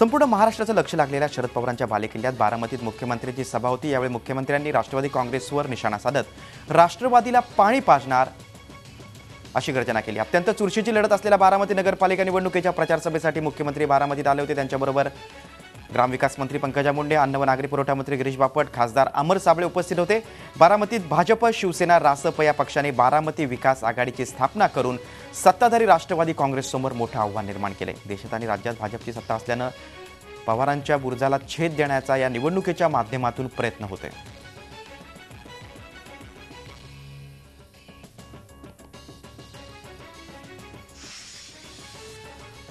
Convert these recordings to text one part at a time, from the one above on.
संपूर्ण महाराष्ट्राचं लक्ष लागलेल्या शरद पवारांच्या बालेकिल्ल्यात बारामतीत मुख्यमंत्र्यांची सभा होती। यावेळी मुख्यमंत्र्यांनी राष्ट्रवादी काँग्रेसवर निशाणा साधत राष्ट्रवादीला पाणी पाजणार अशी गर्जना केली। अत्यंत चुरशीची लढत असलेल्या बारामती नगरपालिका निवडणुकीच्या प्रचार सभेसाठी मुख्यमंत्री बारामतीत आले होते। त्यांच्याबरोबर ग्रामविकास मंत्री पंकजा मुंडे, अन्न व नागरी पुरवठा मंत्री गिरीश बापट, खासदार अमर साबळे उपस्थित होते। बारामतीत भाजप, शिवसेना, रासप या पक्षाने बारामती विकास आघाडीची स्थापना करून सत्ताधारी राष्ट्रवादी काँग्रेससमोर मोठं आव्हान निर्माण केले। देशात आणि राज्यात भाजपची सत्ता असल्यानं पवारांच्या बुरजाला छेद देण्याचा या निवडणुकीच्या माध्यमातून प्रयत्न होतोय।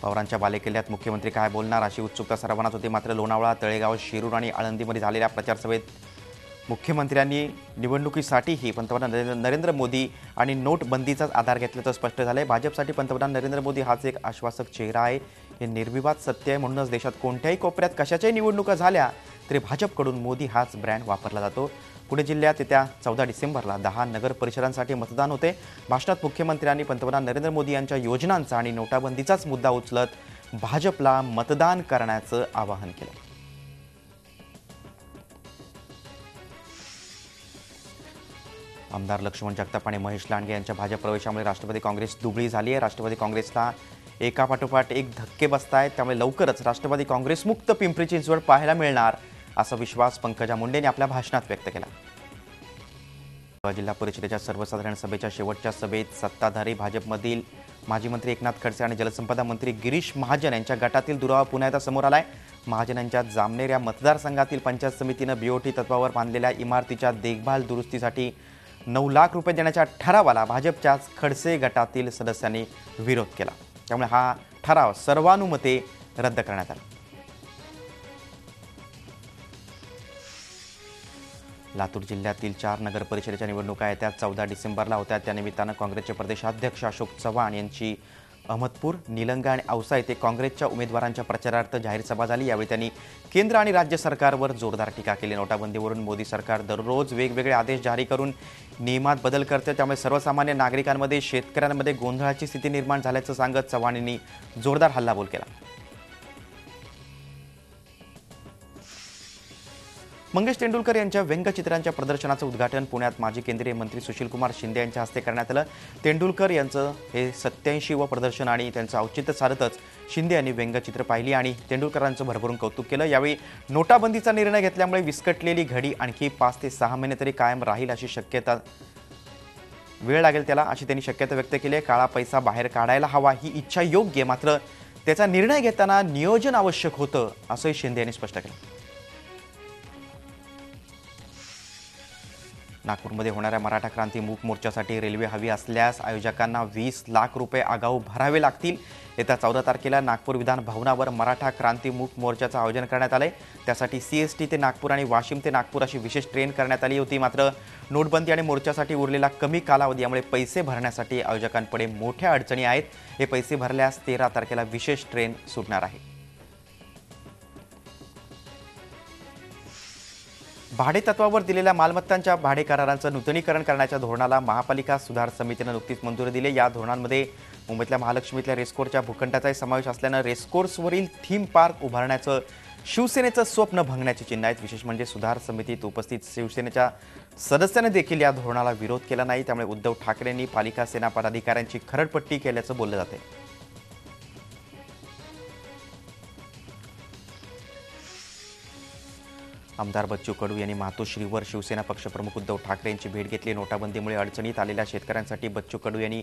पवारांच्या बालेकिल्ल्यात मुख्यमंत्री काय बोलणार अशी उत्सुकता सर्वांनाच होती। मात्र लोणावळा, तळेगाव, शिरूर आणि आळंदीमध्ये झालेल्या प्रचार सभेत मुख्यमंत्र्यांनी निवडणुकीसाठीही पंतप्रधान नरेंद्र मोदी आणि नोटबंदीचाच आधार घेतल्याचं स्पष्ट झालंय। भाजपसाठी पंतप्रधान नरेंद्र मोदी हाच एक आश्वासक चेहरा आहे, हे निर्विवाद सत्य आहे। म्हणूनच देशात कोणत्याही कोपऱ्यात कशाच्याही निवडणुका झाल्या तरी भाजपकडून मोदी हाच ब्रँड वापरला जातो। पुणे जिल्ह्यात येत्या 14 डिसेंबरला 10 नगर परिषदांसाठी मतदान होते। भाषणात मुख्यमंत्र्यांनी पंतप्रधान नरेंद्र मोदी यांच्या योजनांचा आणि नोटाबंदीचाच मुद्दा उचलत भाजपला मतदान करण्याचं आवाहन केलं। आमदार लक्ष्मण जगताप आणि महेश लांडगे यांच्या भाजप प्रवेशामुळे राष्ट्रवादी काँग्रेस दुबळी झाली आहे। राष्ट्रवादी काँग्रेसला एकापाठोपाठ एक धक्के बसतायत, त्यामुळे लवकरच राष्ट्रवादी काँग्रेस मुक्त पिंपरी चिंचवड पाहायला मिळणार असा विश्वास पंकजा मुंडे यांनी आपल्या भाषणात व्यक्त केला। जिल्हा परिषदेच्या सर्वसाधारण सभेच्या शेवटच्या सभेत सत्ताधारी भाजपमधील माजी मंत्री एकनाथ खडसे आणि जलसंपदा मंत्री गिरीश महाजन यांच्या गटातील दुरावा पुन्हा एकदा समोर आलाय। महाजन यांच्या जामनेर या मतदारसंघातील पंचायत समितीनं बीओटी तत्वावर बांधलेल्या इमारतीच्या देखभाल दुरुस्तीसाठी 9 लाख रुपये देण्याच्या ठरावाला भाजपच्याच खडसे गटातील सदस्यांनी विरोध केला। त्यामुळे हा ठराव सर्वानुमते रद्द करण्यात आला। लातूर जिल्ह्यातील 4 नगर परिषदेच्या निवडणुका येत्या 14 डिसेंबरला होत्या। त्यानिमित्तानं काँग्रेसचे प्रदेशाध्यक्ष अशोक चव्हाण यांची अहमदपूर, निलंगा आणि औसा येथे काँग्रेसच्या उमेदवारांच्या प्रचारार्थ जाहीर सभा झाली। यावेळी त्यांनी केंद्र आणि राज्य सरकारवर जोरदार टीका केली। नोटाबंदीवरून मोदी सरकार दररोज वेगवेगळे आदेश जारी करून नियमात बदल करते, त्यामुळे सर्वसामान्य नागरिकांमध्ये, शेतकऱ्यांमध्ये गोंधळाची स्थिती निर्माण झाल्याचं सांगत चव्हाण यांनी जोरदार हल्लाबोल केला। मंगेश तेंडुलकर यांच्या व्यंगचित्रांच्या प्रदर्शनाचं उद्घाटन पुण्यात माजी केंद्रीय मंत्री सुशीलकुमार शिंदे यांच्या हस्ते करण्यात आलं। तेंडुलकर यांचं हे 87वे प्रदर्शन आणि त्यांचं औचित्य साधतच शिंदे यांनी व्यंगचित्र पाहिली आणि तेंडुलकरांचं भरभरून कौतुक केलं। यावेळी नोटाबंदीचा निर्णय घेतल्यामुळे विस्कटलेली घडी आणखी 5 ते 6 महिने तरी कायम राहील अशी शक्यता, वेळ लागेल त्याला अशी त्यांनी शक्यता व्यक्त केली आहे। काळा पैसा बाहेर काढायला हवा ही इच्छा योग्य, मात्र त्याचा निर्णय घेताना नियोजन आवश्यक होतं असंही शिंदे यांनी स्पष्ट केलं। नागपूरमध्ये होणाऱ्या मराठा क्रांती मूक मोर्चासाठी रेल्वे हवी असल्यास आयोजकांना 20 लाख रुपये आगाऊ भरावे लागतील। येत्या 14 तारखेला नागपूर विधान भवनावर मराठा क्रांती मूक मोर्चाचं आयोजन करण्यात आलंय। त्यासाठी CST ते नागपूर आणि वाशिम ते नागपूर अशी विशेष ट्रेन करण्यात आली होती। मात्र नोटबंदी आणि मोर्चासाठी उरलेला कमी कालावधी यामुळे पैसे भरण्यासाठी आयोजकांपुढे मोठ्या अडचणी आहेत। हे पैसे भरल्यास 13 तारखेला विशेष ट्रेन सुटणार आहे। भाडे तत्वावर दिलेल्या मालमत्तांच्या भाडे करारांचं नूतनीकरण करण्याच्या धोरणाला महापालिका सुधार समितीनं नुकतीच मंजुरी दिली। या धोरणांमध्ये मुंबईतल्या महालक्ष्मीतल्या रेसकोर्सच्या भूखंडाचाही समावेश असल्यानं रेसकोर्सवरील थीम पार्क उभारण्याचं शिवसेनेचं स्वप्न भंगण्याची चिन्ह आहेत। विशेष म्हणजे सुधार समितीत उपस्थित शिवसेनेच्या सदस्याने देखील या धोरणाला विरोध केला नाही, त्यामुळे उद्धव ठाकरेंनी पालिका सेना पदाधिकाऱ्यांची खरडपट्टी केल्याचं बोललं जाते। आमदार बच्चू कडू यांनी मातोश्रीवर शिवसेना पक्षप्रमुख उद्धव ठाकरे यांची भेट घेतली। नोटाबंदीमुळे अडचणीत आलेल्या शेतकऱ्यांसाठी बच्चू कडू यांनी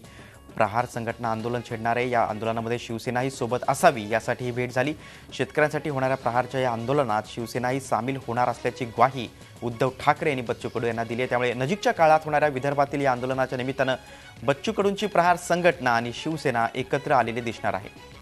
प्रहार संघटना आंदोलन छेडणार आहे। या आंदोलनामध्ये शिवसेनाही सोबत असावी यासाठी ही भेट झाली। शेतकऱ्यांसाठी होणाऱ्या प्रहारच्या या आंदोलनात शिवसेनाही सामील होणार असल्याची ग्वाही उद्धव ठाकरे यांनी बच्चू कडू यांना दिली आहे। त्यामुळे नजीकच्या काळात होणाऱ्या विदर्भातील या आंदोलनाच्या निमित्तानं बच्चू कडूंची प्रहार संघटना आणि शिवसेना एकत्र आलेली दिसणार आहे।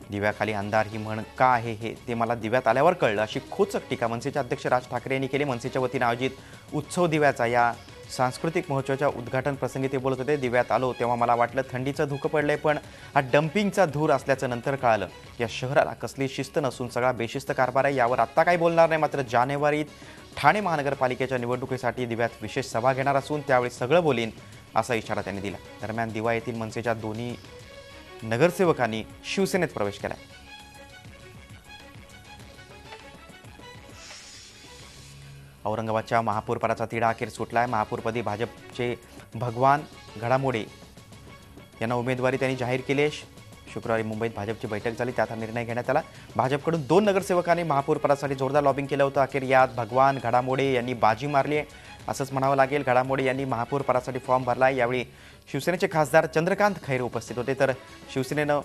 दिव्याखाली अंधार ही म्हण का आहे हे ते मला दिव्यात आल्यावर कळलं अशी खोचक टीका मनसेचे अध्यक्ष राज ठाकरे यांनी केली। मनसेच्या वतीने आयोजित उत्सव दिव्याचा या सांस्कृतिक महोत्सवाच्या उद्घाटन प्रसंगी ते बोलत होते। दिव्यात आलो तेव्हा मला वाटलं थंडीचं धुकं पडलंय, पण हा डम्पिंगचा धूर असल्याचं नंतर कळालं। या शहराला कसली शिस्त नसून सगळा बेशिस्त कारभार आहे। यावर आत्ता काही बोलणार नाही, मात्र जानेवारीत ठाणे महानगरपालिकेच्या निवडणुकीसाठी दिव्यात विशेष सभा घेणार असून त्यावेळी सगळं बोलीन असा इशारा त्यांनी दिला। दरम्यान दिवा येथील मनसेच्या दोन्ही नगरसेवकांनी शिवसेनेत प्रवेश केला. औरंगाबादच्या महापौरपदाचा तिढा अखेर सुटलाय. महापौरपदी भाजपचे भगवान घडामोडे यांना उमेदवारी त्यांनी जाहीर केली. शुक्रवारी मुंबईत भाजपची बैठक झाली, त्यात हा निर्णय घेण्यात आला. भाजपकडून 2 नगरसेवकांनी महापौरपदासाठी जोरदार लॉबिंग केलं होतं. अखेर यात भगवान घडामोडे यांनी बाजी मारली आहे असंच म्हणावं लागेल. घडामोडे यांनी महापौरपदासाठी फॉर्म भरला. यावेळी शिवसेनेचे खासदार चंद्रकांत खैरे उपस्थित होते, तर शिवसेनेनं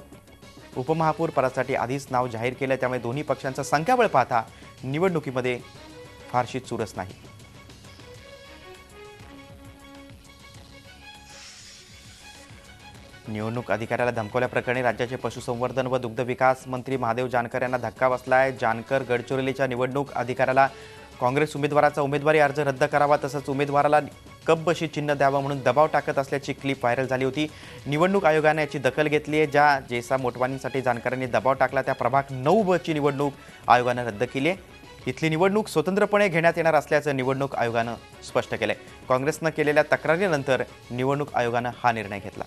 उपमहापौर पदासाठी आधीच नाव जाहीर केलं. त्यामुळे दोन्ही पक्षांचं संख्याबळ पाहता निवडणुकीमध्ये फारशी चुरस नाही. निवडणूक अधिकाऱ्याला धमकावल्याप्रकरणी राज्याचे पशुसंवर्धन व दुग्ध विकास मंत्री महादेव जानकर यांना धक्का बसलाय. जानकर गडचिरोलीच्या निवडणूक अधिकाऱ्याला काँग्रेस उमेदवाराचा उमेदवारी अर्ज रद्द करावा तसंच उमेदवाराला कपबशी चिन्ह द्यावं म्हणून दबाव टाकत असल्याची क्लिप व्हायरल झाली होती. निवडणूक आयोगाने याची दखल घेतली आहे. ज्या जेसा मोटवानींसाठी जानकरांनी दबाव टाकला त्या प्रभाग 9 ची निवडणूक आयोगानं रद्द केली आहे. इथली निवडणूक स्वतंत्रपणे घेण्यात येणार असल्याचं निवडणूक आयोगानं स्पष्ट केलंय. काँग्रेसनं केलेल्या तक्रारीनंतर निवडणूक आयोगानं हा निर्णय घेतला.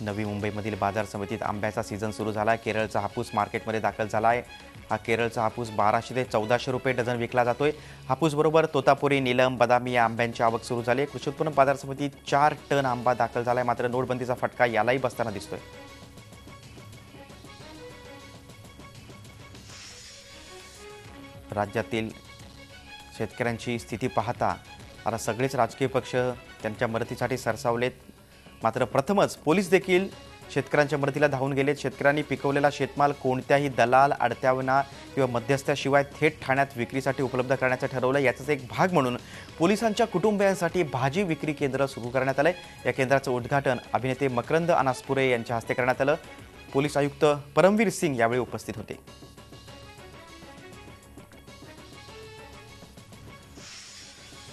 नवी मुंबईमधील बाजार समितीत आंब्याचा सीझन सुरू झाला. केरळचा हापूस मार्केटमध्ये दाखल झाला आहे. हा केरळचा हापूस 1200 ते 1400 रुपये डझन विकला जातोय. हापूसबरोबर तोतापुरी, नीलम, बदामी या आंब्यांची आवक सुरू झाली. कृषी उत्पन्न बाजार समितीत 4 टन आंबा दाखल झालाय. मात्र नोटबंदीचा फटका यालाही बसताना दिसतोय. राज्यातील शेतकऱ्यांची स्थिती पाहता आता सगळेच राजकीय पक्ष त्यांच्या मदतीसाठी सरसावलेत. मात्र प्रथमच पोलीस देखील शेतकऱ्यांच्या मदतीला धावून गेलेत. शेतकऱ्यांनी पिकवलेला शेतमाल कोणत्याही दलाल, अडत्यावना किंवा मध्यस्थाशिवाय थेट ठाण्यात विक्रीसाठी उपलब्ध करण्याचं ठरवलं. याचाच एक भाग म्हणून पोलिसांच्या कुटुंबियांसाठी भाजी विक्री केंद्र सुरू करण्यात आलंय. या केंद्राचं उद्घाटन अभिनेते मकरंद अनासपुरे यांच्या हस्ते करण्यात आलं. पोलीस आयुक्त परमवीर सिंग यावेळी उपस्थित होते.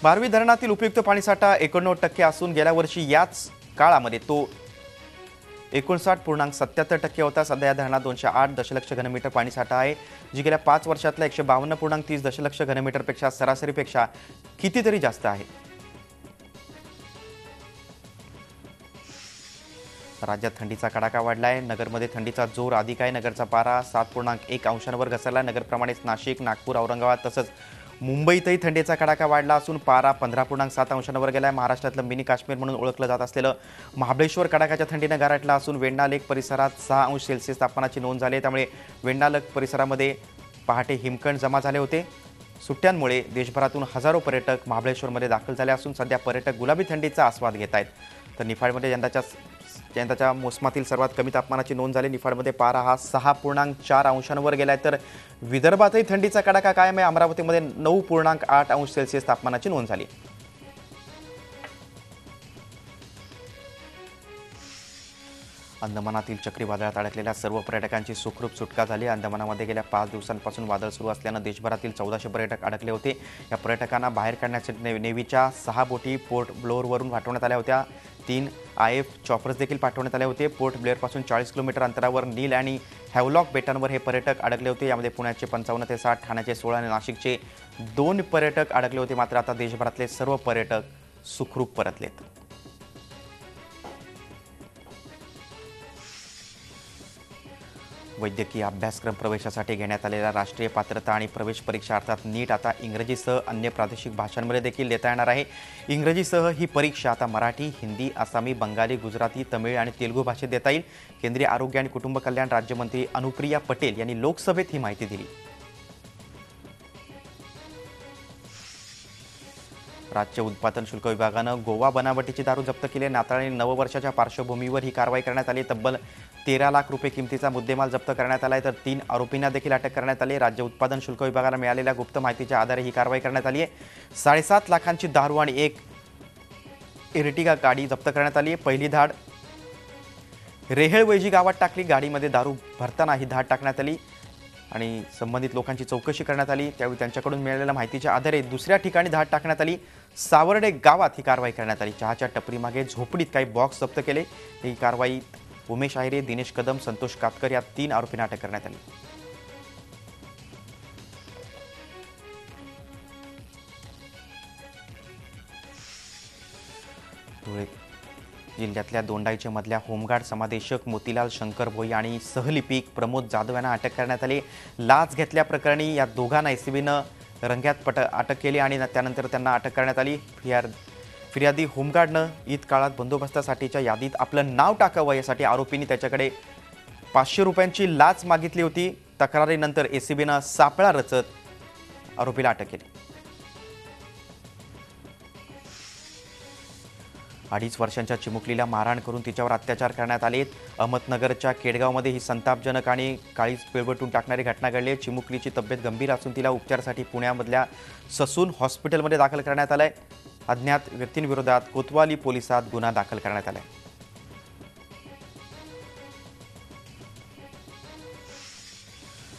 बारवी धरणातील उपयुक्त पाणीसाठा 89% असून गेल्या वर्षी याच काळामध्ये तो 59.77% होता. सध्या या धरणात 208 दशलक्ष घनमीटर पाणीसाठा आहे, जी गेल्या 5 वर्षातल्या 152.30 दशलक्ष घनमीटरपेक्षा सरासरीपेक्षा कितीतरी जास्त आहे. राज्यात थंडीचा कडाका वाढलाय. नगरमध्ये थंडीचा जोर अधिक आहे. नगरचा पारा 7.1 अंशांवर घसरला. नगरप्रमाणेच नाशिक, नागपूर, औरंगाबाद तसंच मुंबईतही थंडीचा कडाका वाढला असून पारा 15.7 अंशांवर गेला आहे. महाराष्ट्रातलं मिनी काश्मीर म्हणून ओळखलं जात असलेलं महाबळेश्वर कडाक्याच्या थंडीनं गारठलं असून वेण्णा लेक परिसरात 6 अंश सेल्सिअस तापमानाची नोंद झाली. त्यामुळे वेण्णा लेक परिसरामध्ये पहाटे हिमकण जमा झाले होते. सुट्ट्यांमुळे देशभरातून हजारो पर्यटक महाबळेश्वरमध्ये दाखल झाले असून सध्या पर्यटक गुलाबी थंडीचा आस्वाद घेत आहेत. तर निफाडमध्ये यंदाच्या मोसमातील सर्वात कमी तापमानाची नोंद झाली. निफाडमध्ये पारा हा 6.4 अंशांवर गेलाय. तर विदर्भातही थंडीचा कडाका कायम आहे. अमरावतीमध्ये 9.8 अंश सेल्सिअस तापमानाची नोंद झाली. अंदमानातील चक्रीवादळात अडकलेल्या सर्व पर्यटकांची सुखरूप सुटका झाली. अंदमानामध्ये गेल्या 5 दिवसांपासून वादळ सुरू असल्यानं देशभरातील 1400 पर्यटक अडकले होते. या पर्यटकांना बाहेर काढण्यासाठी नेव्हीच्या 6 बोटी पोर्ट ब्लेअरवरून पाठवण्यात आल्या होत्या. 3 IF चॉपर्स देखील पाठवण्यात आले होते. पोर्ट ब्लेअरपासून 40 किलोमीटर अंतरावर नील आणि हॅवलॉक बेटांवर हे पर्यटक अडकले होते. यामध्ये पुण्याचे 55 ते 60, ठाण्याचे 16 आणि नाशिकचे 2 पर्यटक अडकले होते. मात्र आता देशभरातले सर्व पर्यटक सुखरूप परतलेत. वैद्यकीय अभ्यासक्रम प्रवेशासाठी घेण्यात आलेल्या राष्ट्रीय पात्रता आणि प्रवेश परीक्षा अर्थात नीट आता इंग्रजीसह अन्य प्रादेशिक भाषांमध्ये देखील देता येणार आहे. इंग्रजीसह ही परीक्षा आता मराठी, हिंदी, आसामी, बंगाली, गुजराती, तमिळ आणि तेलुगू भाषेत देता येईल. केंद्रीय आरोग्य आणि कुटुंब कल्याण राज्यमंत्री अनुप्रिया पटेल यांनी लोकसभेत ही माहिती दिली. राज्य उत्पादन शुल्क विभागानं गोवा बनावटीची दारू जप्त केली. नाताळ आणि नववर्षाच्या पार्श्वभूमीवर ही कारवाई करण्यात आली. तब्बल 13 लाख रुपये किमतीचा मुद्देमाल जप्त करण्यात आला आहे. तर 3 आरोपींना देखील अटक करण्यात आली. राज्य उत्पादन शुल्क विभागाला मिळालेल्या गुप्त माहितीच्या आधारे ही कारवाई करण्यात आली आहे. 7.5 लाखांची दारू आणि 1 इर्टिगा गाडी जप्त करण्यात आली आहे. पहिली धाड रेहेळवैजी गावात टाकली. गाडीमध्ये दारू भरताना ही धाड टाकण्यात आली आणि संबंधित लोकांची चौकशी करण्यात आली. त्यावेळी त्यांच्याकडून मिळालेल्या माहितीच्या आधारे दुसऱ्या ठिकाणी धाड टाकण्यात आली. सावर्डे गावात ही कारवाई करण्यात आली. चहाच्या टपरीमागे झोपडीत काही बॉक्स जप्त केले. ही कारवाईत उमेश आहिरे, दिनेश कदम, संतोष कातकर या 3 आरोपींना अटक करण्यात आली. जिल्ह्यातल्या दोंडाईच्या मधल्या होमगार्ड समादेशक मोतीलाल शंकर भोई आणि सहलिपिक प्रमोद जाधव यांना अटक करण्यात आली। लाच घेतल्याप्रकरणी या दोघांना एसीबीनं रंग्यात अटक केली आणि त्यानंतर त्यांना अटक करण्यात आली। फिर्यादी होमगार्डनं ईद काळात बंदोबस्तासाठीच्या यादीत आपलं नाव टाकावं यासाठी आरोपींनी त्याच्याकडे 500 रुपयांची लाच मागितली होती। तक्रारीनंतर एसीबीनं सापळा रचत आरोपीला अटक केली। 2.5 वर्षांच्या चिमुकलीला मारहाण करून तिच्यावर अत्याचार करण्यात आले। अहमदनगरच्या केडगावमध्ये ही संतापजनक आणि काळीज पिळवटून टाकणारी घटना घडली। चिमुकलीची तब्येत गंभीर असून तिला उपचारासाठी पुण्यामधल्या ससून हॉस्पिटलमध्ये दाखल करण्यात आलंय। अज्ञात व्यक्तींविरोधात कोतवाली पोलिसात गुन्हा दाखल करण्यात आलाय।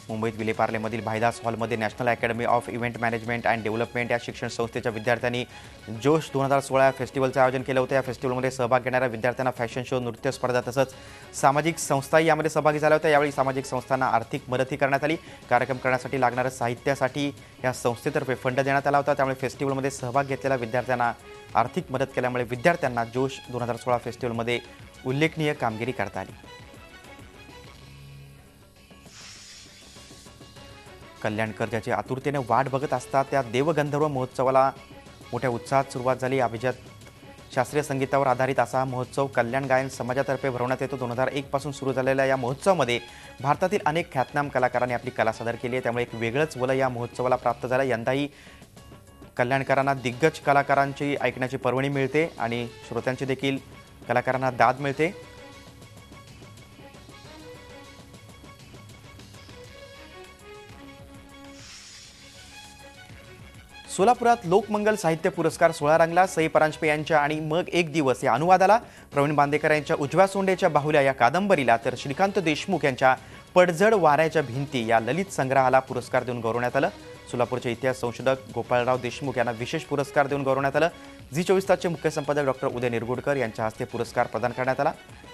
मुंबईत विलेपार्लेमधील भाईदास हॉलमध्ये national academy of event management and development या शिक्षण संस्थेच्या विद्यार्थ्यांनी जोश 2016 या फेस्टिवलचं आयोजन केलं होतं। या फेस्टिवलमध्ये सहभाग घेणाऱ्या विद्यार्थ्यांना फॅशन शो, नृत्य स्पर्धा तसंच सामाजिक संस्थाही यामध्ये सहभागी झाल्या होत्या। यावेळी सामाजिक संस्थांना आर्थिक मदतही करण्यात आली। कार्यक्रम करण्यासाठी लागणाऱ्या साहित्यासाठी या संस्थेतर्फे फंड देण्यात आला होता। त्यामुळे फेस्टिवलमध्ये सहभाग घेतलेल्या विद्यार्थ्यांना आर्थिक मदत केल्यामुळे विद्यार्थ्यांना जोश 2016 फेस्टिवलमध्ये उल्लेखनीय कामगिरी करता आली। कल्याणकर ज्याची आतुरतेने वाट बघत असतात त्या देवगंधर्व महोत्सवाला मोठ्या उत्साहात सुरुवात झाली। अभिजात शास्त्रीय संगीतावर आधारित असा हा महोत्सव कल्याण गायन समाजातर्फे भरवण्यात येतो। 2001 पासून सुरू झालेल्या या महोत्सवामध्ये भारतातील अनेक ख्यातनाम कलाकारांनी आपली कला सादर केली आहे। त्यामुळे एक वेगळंच वलय या महोत्सवाला प्राप्त झालं। यंदाही कल्याणकरांना दिग्गज कलाकारांची ऐकण्याची पर्वणी मिळते आणि श्रोत्यांची देखील कलाकारांना दाद मिळते। सोलापुरात लोकमंगल साहित्य पुरस्कार सोहळा रंगला। सई परांजपे यांच्या आणि मग एक दिवस या अनुवादाला, प्रवीण बांदेकर यांच्या उजव्या सोंडेच्या बाहुल्या या कादंबरीला, तर श्रीकांत देशमुख यांच्या पडझड वाऱ्याच्या भिंती या ललित संग्रहाला पुरस्कार देऊन गौरवण्यात आलं। सोलापूरचे इतिहास संशोधक गोपाळराव देशमुख यांना विशेष पुरस्कार देऊन गौरवण्यात आलं। झी 24 तासचे मुख्य संपादक डॉक्टर उदय निरगुडकर यांच्या हस्ते पुरस्कार प्रदान करण्यात आला।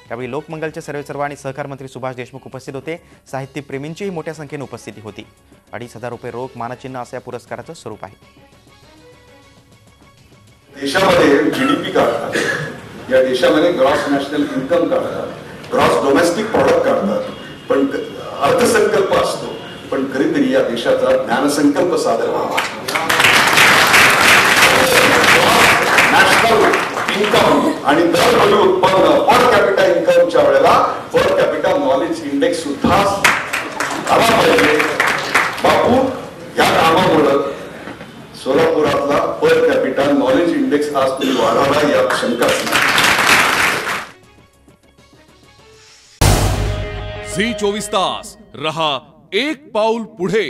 यावेळी लोकमंगलचे सर्वेसर्वा आणि सहकार मंत्री सुभाष देशमुख उपस्थित होते। साहित्यप्रेमींचीही मोठ्या संख्येने उपस्थिती होती। 2,500 रुपये रोख मानचिन्ह असं या पुरस्काराचं स्वरूप आहे। देशामध्ये जीडीपी काढतात, या देशामध्ये ग्रॉस नॅशनल इन्कम काढतात, ग्रॉस डोमेस्टिक प्रॉडक्ट काढतात, पण अर्थसंकल्प असतो, पण कधीतरी या देशाचा ज्ञानसंकल्प सादर व्हावा। नॅशनल इन्कम आणि दरवर्षी उत्पन्न पर कॅपिटा इन्कमच्या वेळेला पर कॅपिटा नॉलेज इंडेक्स सुद्धा आला पाहिजे। बापू या कामामुळे सोलापुरातला पर कॅपिटा नॉलेज इंडेक्स आज तुम्ही वाढवला यात शंकाच नाही। झी 24 तास रहा एक पाऊल पुढे।